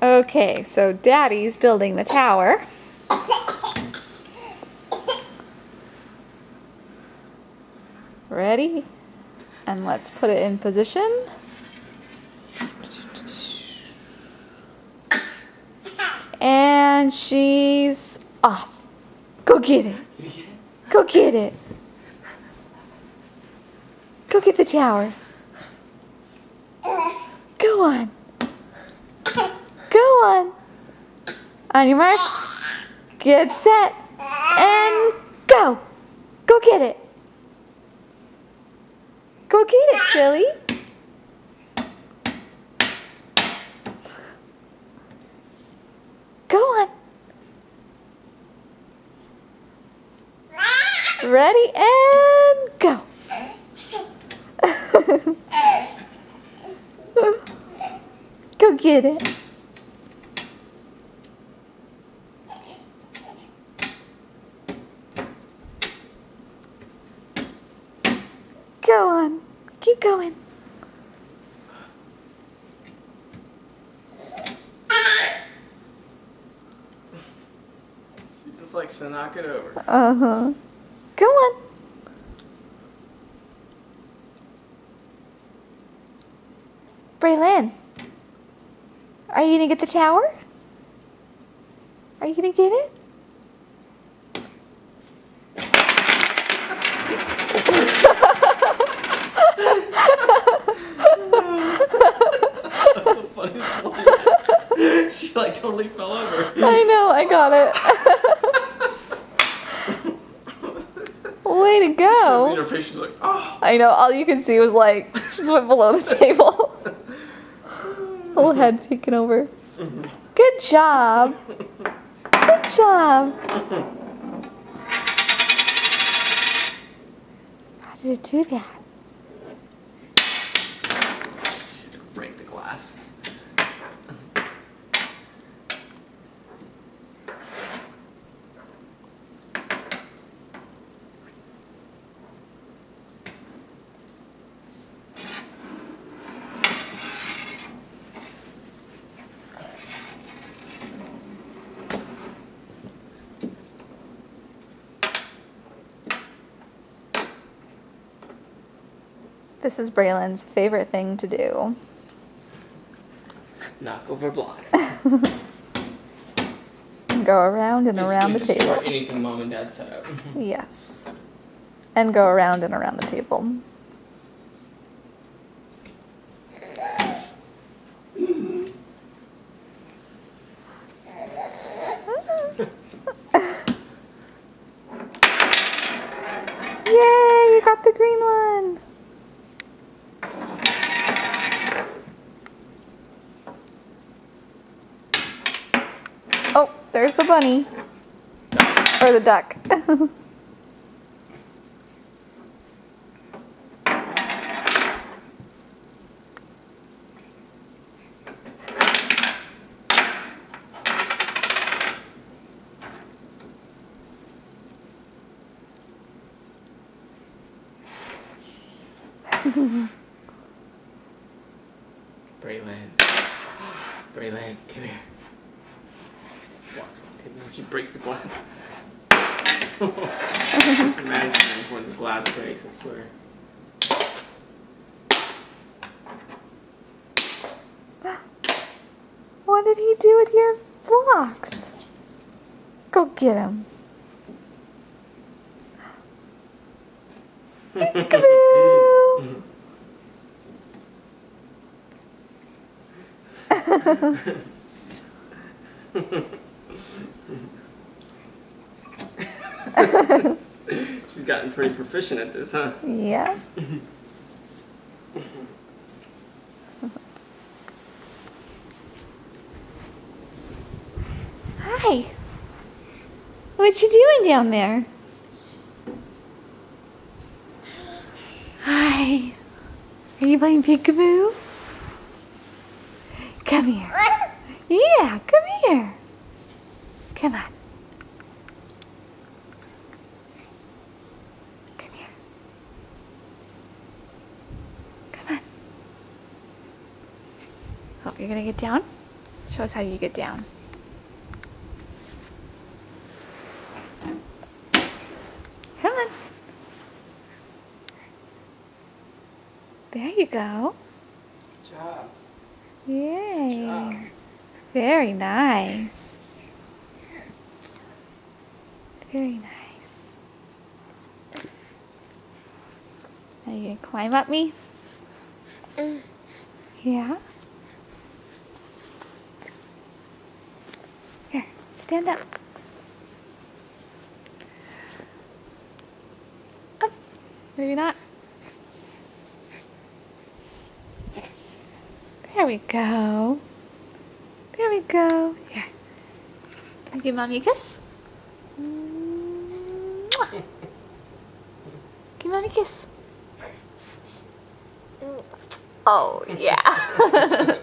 Okay, so Daddy's building the tower. Ready? And let's put it in position. And she's off. Go get it. Go get it. Go get the tower. Go on. Go on. On your marks. Get set. And go. Go get it. Go get it, silly. Go on. Ready and go. Go get it. Go on. Keep going. She just likes to knock it over. Uh-huh. Go on. Braylon, are you gonna get the tower? Are you gonna get it? That's the funniest one. She like totally fell over. I know, I got it. Way to go. She's in her face, she's like, oh. I know, all you could see was like, she just went below the table. Whole head peeking over. Good job. Good job. How did it do that? She's gonna break the glass. This is Braylon's favorite thing to do. Knock over blocks. Go around and around the Basically table. destroy anything Mom and Dad set up. Yes. And go around and around the table. Yay, you got the green one. Oh, there's the bunny. Or the duck. Braylon. Braylon, come here. This blocks on the table. She breaks the glass. Just imagine when this glass breaks, I swear. What did he do with your blocks? Go get him. Peekaboo! She's gotten pretty proficient at this, huh? Yeah. Hi. What you doing down there? Hi. Are you playing peekaboo? Come here. Yeah, come here. Come on. Come here. Come on. Oh, you're gonna get down? Show us how you get down. Come on. There you go. Good job. Yay. Good job. Very nice. Very nice. Now you gonna climb up me? Yeah? Here, stand up. Up. Maybe not. There we go. There we go. Here. Can I give Mommy a kiss? Mwah. Give Mommy a kiss. Oh, yeah.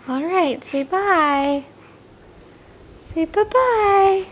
All right, say bye. Say bye-bye.